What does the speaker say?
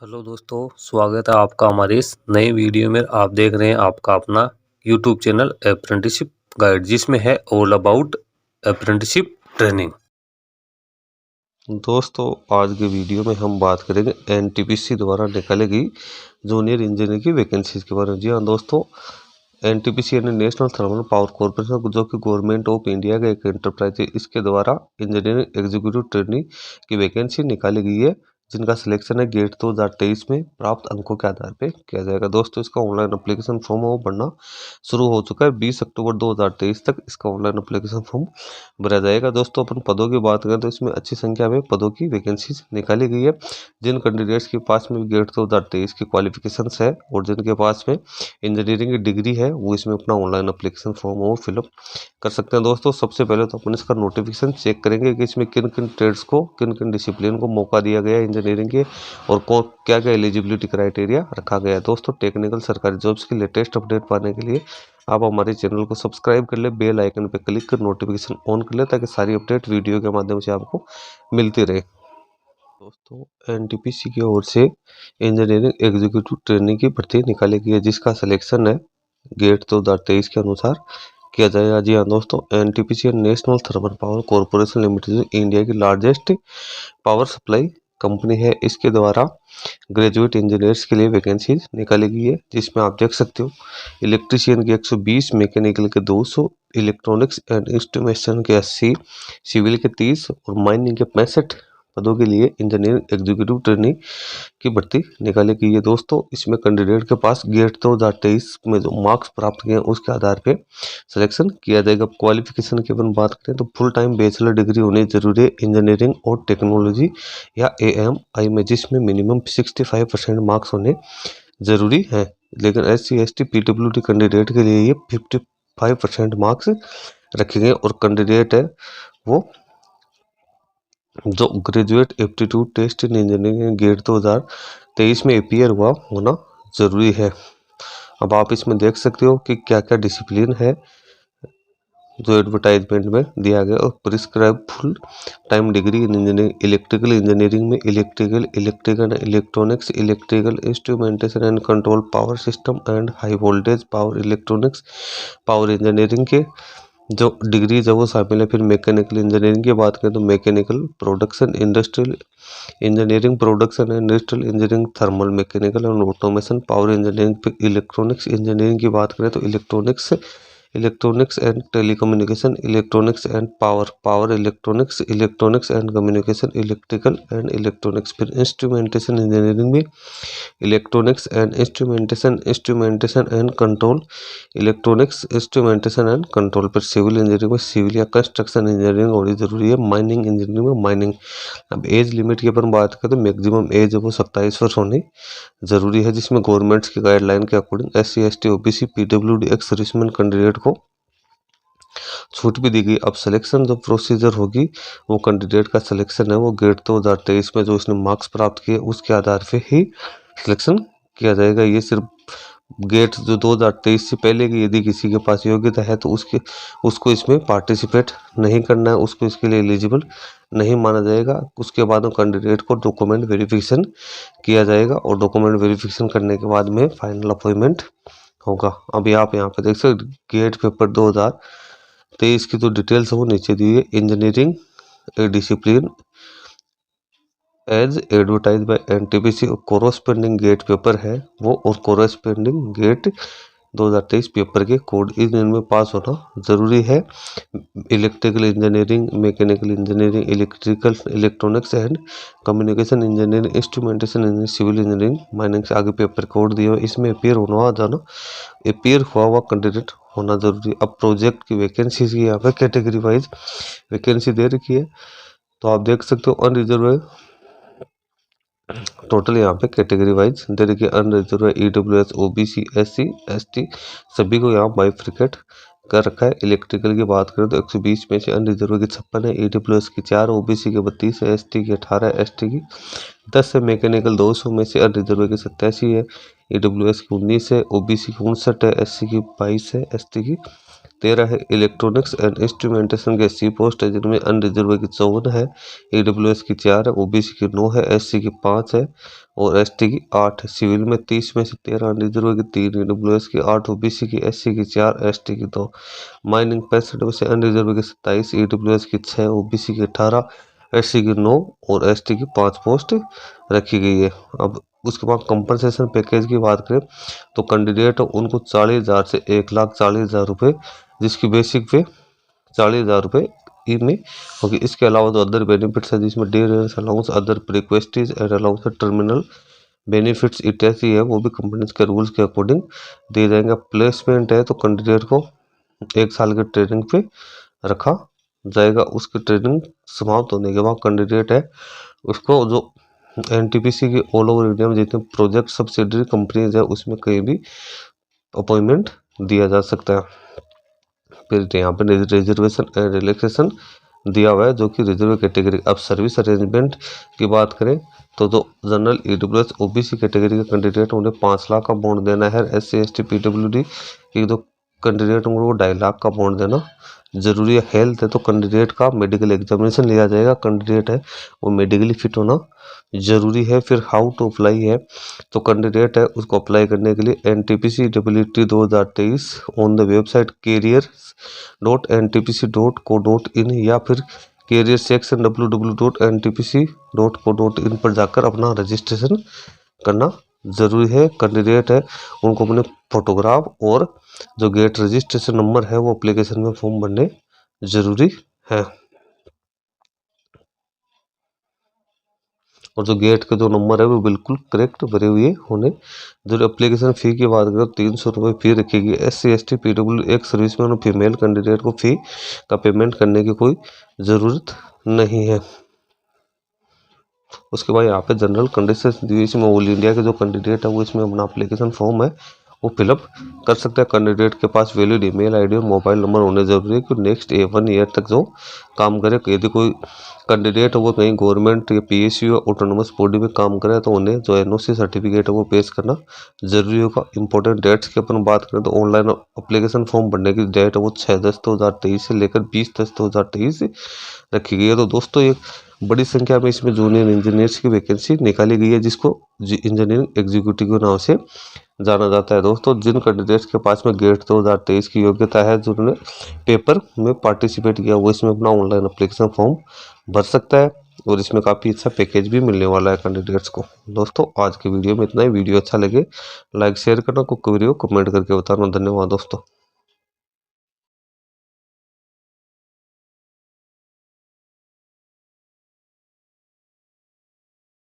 Hello दोस्तों, स्वागत है आपका हमारे इस नए वीडियो में। आप देख रहे हैं आपका अपना यूट्यूब चैनल अप्रेंटिसशिप गाइड, जिसमें है ऑल अबाउट अप्रेंटिसशिप ट्रेनिंग। दोस्तों, आज के वीडियो में हम बात करेंगे एनटीपीसी द्वारा निकाली गई जूनियर इंजीनियर की वैकेंसीज के बारे में। जी हाँ दोस्तों, एनटीपीसी यानी नेशनल थर्मल पावर कॉर्पोरेशन, जो कि गवर्नमेंट ऑफ इंडिया का एक एंटरप्राइज है, इसके द्वारा इंजीनियरिंग एग्जीक्यूटिव ट्रेनिंग की वैकेंसी निकाली गई है, जिनका सिलेक्शन है गेट 2023 में प्राप्त अंकों के आधार पर किया जाएगा। दोस्तों, इसका ऑनलाइन एप्लीकेशन फॉर्म वो भरना शुरू हो चुका है। 20 अक्टूबर 2023 तक इसका ऑनलाइन एप्लीकेशन फॉर्म भरा जाएगा। दोस्तों, अपन पदों की बात करें तो इसमें अच्छी संख्या में पदों की वैकेंसीज निकाली गई है। जिन कैंडिडेट्स के पास में गेट 2023 की क्वालिफिकेशंस है और जिनके पास में इंजीनियरिंग की डिग्री है, वो इसमें अपना ऑनलाइन एप्लीकेशन फॉर्म वो फिलअप कर सकते हैं। दोस्तों, सबसे पहले तो अपन इसका नोटिफिकेशन चेक करेंगे कि इसमें किन किन ट्रेड्स को, किन किन डिसिप्लिन को मौका दिया गया है इंजीनियरिंग के, और क्या क्या एलिजिबिलिटी क्राइटेरिया रखा गया है। दोस्तों, टेक्निकल सरकारी जॉब्स की लेटेस्ट अपडेट पाने के लिए आप हमारे चैनल को सब्सक्राइब कर ले, बेल आइकन पर क्लिक कर नोटिफिकेशन ऑन कर ले, ताकि सारी अपडेट वीडियो के माध्यम से आपको मिलती रहे। दोस्तों, एनटीपीसी की ओर से इंजीनियरिंग एग्जीक्यूटिव ट्रेनिंग की भर्ती निकाली गई है, जिसका सिलेक्शन है गेट 2023 के अनुसार किया जाएगा। जी हाँ दोस्तों, NTPC national thermal power corporation limited India की लार्जेस्ट पावर सप्लाई कंपनी है। इसके द्वारा ग्रेजुएट इंजीनियर्स के लिए वैकेंसी निकाली गई है, जिसमें आप देख सकते हो इलेक्ट्रीशियन के 120, मैकेनिकल के 200, इलेक्ट्रॉनिक्स एंड इंस्ट्रूमेंटेशन के 80, सिविल के 30 और माइनिंग के 65 पदों के लिए इंजीनियरिंग एग्जीक्यूटिव ट्रेनिंग की भर्ती निकाली गई है। दोस्तों, इसमें कैंडिडेट के पास गेट 2023 में जो मार्क्स प्राप्त किए हैं उसके आधार पे सिलेक्शन किया जाएगा। क्वालिफिकेशन की अपन बात करें तो फुल टाइम बैचलर डिग्री होनी जरूरी है इंजीनियरिंग और टेक्नोलॉजी या AMI में, जिसमें मिनिमम 65% मार्क्स होने जरूरी है। लेकिन SC ST PWD कैंडिडेट के लिए ये 55% मार्क्स रखे गए, और कैंडिडेट है वो जो graduate aptitude test in engineering GATE 2023 में अपीयर हुआ होना जरूरी है। अब आप इसमें देख सकते हो कि क्या क्या डिसिप्लिन है जो एडवर्टाइजमेंट में दिया गया, और prescribe full time degree in engineering electrical engineering में electrical electronics, electrical instrumentation and control, power system and high voltage power electronics, power engineering के जो डिग्री है वो शामिल है। फिर मैकेनिकल इंजीनियरिंग की बात करें तो mechanical production, industrial engineering production and industrial engineering, thermal mechanical and automation, power engineering. फिर इलेक्ट्रॉनिक्स इंजीनियरिंग की बात करें तो electronics and telecommunication, electronics and power electronics and communication, electrical and electronics. फिर इंस्ट्रूमेंटेशन इंजीनियरिंग में electronics and instrumentation and control, electronics instrumentation and control. पर civil engineering में civil या कंस्ट्रक्शन इंजीनियरिंग होनी जरूरी है। माइनिंग इंजीनियरिंग में माइनिंग। अब एज लिमिट की अपन बात करें तो मैक्सिमम एज है वो 27 वर्ष होनी जरूरी है, जिसमें गवर्नमेंट की गाइडलाइन के according SC ST OBC PWD ex serviceman candidate को छूट भी दी गई। अब सिलेक्शन जो प्रोसीजर होगी, वो कैंडिडेट का सिलेक्शन है वो गेट 2023 में जो इसने मार्क्स प्राप्त किए उसके आधार पे ही सिलेक्शन किया जाएगा। ये सिर्फ गेट जो 2023 से पहले की यदि किसी के पास योग्यता है तो उसको इसमें पार्टिसिपेट नहीं करना है, उसको इसके लिए एलिजिबल नहीं माना जाएगा। उसके बाद कैंडिडेट को डॉक्यूमेंट वेरिफिकेशन किया जाएगा, और डॉक्यूमेंट वेरिफिकेशन करने के बाद में फाइनल अपॉइंटमेंट होगा। अभी आप यहाँ पे देख सकते गेट पेपर 2023 की जो डिटेल्स है वो नीचे दी है। Engineering discipline as advertise by NTPC, corresponding GATE paper है वो, और कोरोस्पेंडिंग गेट 2023 पेपर के कोड इनमें पास होना जरूरी है। Electrical engineering, mechanical engineering, electrical electronics and communication engineering, instrumentation engineering, civil engineering, mining से आगे पेपर कोड दिए हुए, इसमें अपीयर हुआ हुआ कैंडिडेट होना जरूरी है। अब प्रोजेक्ट की वैकेंसी की यहाँ पे कैटेगरी वाइज वैकेंसी दे रखी है, तो आप देख सकते हो अनरिजर्व टोटल यहाँ पे कैटेगरी वाइज दे रखी है। Unreserve EWS OBC SC ST सभी को यहाँ बाइफरकेट कर रखा है। इलेक्ट्रिकल की बात करें तो 120 में से अनरिजर्व की 56 है, EWS की 4, OBC के 32 है, ST की 18, ST की 10 है। मैकेनिकल 200 में से अनरिजर्व की 87 है, EWS की 19 है, OBC की 59 है, SC की 22 है, ST की 13 है। इलेक्ट्रॉनिक्स एंड इंस्ट्रूमेंटेशन की 80 पोस्ट है, जिनमें अनरिजर्व की 54 है, EWS की 4 है, OBC की 9 है, SC की 5 है और ST की 8 है। सिविल में 30 में से 13 अनरिजर्व की 3, EWS की 8, OBC की 80 की 4, ST की 2। माइनिंग 65 में से अनरिजर्व की 27, EWS की 6, OBC की 18, SC की 9 और ST की 5 पोस्ट रखी गई है। अब उसके बाद कंपनसेशन पैकेज की बात करें तो कैंडिडेट उनको 40,000 से 1,40,000 रुपये, जिसकी बेसिक पे 40,000 रुपये में होगी। इसके अलावा जो अदर बेनिफिट्स है, जिसमें dearness allowance, other perquisites and allowance, terminal benefits इत्यादि है, वो भी कंपनीज के रूल्स के अकॉर्डिंग दिए जाएंगे। प्लेसमेंट है तो कैंडिडेट को 1 साल की ट्रेनिंग पे रखा जाएगा। उसकी ट्रेनिंग समाप्त होने के बाद कैंडिडेट है उसको जो NTPC की ऑल ओवर इंडिया में जितने प्रोजेक्ट सब्सिडरी कंपनीज है उसमें कहीं भी अपॉइंटमेंट दिया जा सकता है। फिर यहाँ पे रिजर्वेशन एंड रिलैक्सेशन दिया हुआ है, जो कि रिजर्व कैटेगरी। अब सर्विस अरेंजमेंट की बात करें तो जो जनरल EWS OBC कैटेगरी के कैंडिडेट उन्हें 5 लाख का बॉन्ड देना है। SC ST PWD की जो कैंडिडेट होंगे वो 2.5 लाख का बॉन्ड देना जरूरी है। हेल्थ है तो कैंडिडेट का मेडिकल एग्जामिनेशन लिया जाएगा, कैंडिडेट है वो मेडिकली फिट होना जरूरी है। फिर हाउ टू अप्लाई है तो कैंडिडेट है उसको अप्लाई करने के लिए NTPC WT 2023 on the website careers.ntpc.co.in या फिर कैरियर सेक्शन www.ntpc.co.in पर जाकर अपना रजिस्ट्रेशन करना जरूरी है। कैंडिडेट है उनको अपने फोटोग्राफ और जो गेट रजिस्ट्रेशन नंबर है वो एप्लीकेशन में फॉर्म भरने जरूरी है। और जो गेट का जो नंबर है वो बिल्कुल करेक्ट भरे हुए होने। जो एप्लीकेशन फ़ी की बात करें 300 रुपये फ़ी रखेगी। SC ST PWD एक सर्विसमैन और फीमेल कैंडिडेट को फ़ी का पेमेंट करने की कोई ज़रूरत नहीं है। उसके बाद यहाँ पे जनरल कंडीशन दी, इसमें ऑल इंडिया के जो कैंडिडेट है वो इसमें अपना एप्लीकेशन फॉर्म है वो फिलअप कर सकते हैं। कैंडिडेट के पास वैलिड ईमेल आईडी और मोबाइल नंबर होने जरूरी है कि नेक्स्ट 1 ईयर तक जो काम करे। यदि कोई कैंडिडेट है वो कहीं गवर्नमेंट या PSU या ऑटोनोमस बॉडी में काम करे तो उन्हें जो NOC सर्टिफिकेट है वो पेश करना जरूरी होगा। इंपॉर्टेंट डेट्स की अपन बात करें तो ऑनलाइन एप्लीकेशन फॉर्म भरने की डेट है वो 6/10/2023 से लेकर 20/10/2023 रखी गई है। तो दोस्तों एक बड़ी संख्या में इसमें जूनियर इंजीनियर्स की वैकेंसी निकाली गई है, जिसको इंजीनियरिंग एग्जीक्यूटिव के नाम से जाना जाता है। दोस्तों जिन कैंडिडेट्स के पास में गेट 2023 की योग्यता है, जिन्होंने पेपर में पार्टिसिपेट किया, वो इसमें अपना ऑनलाइन एप्लीकेशन फॉर्म भर सकता है और इसमें काफ़ी अच्छा पैकेज भी मिलने वाला है कैंडिडेट्स को। दोस्तों आज की वीडियो में इतना ही। वीडियो अच्छा लगे लाइक शेयर करना, कोई क्वेरी हो कमेंट करके बताना। धन्यवाद दोस्तों।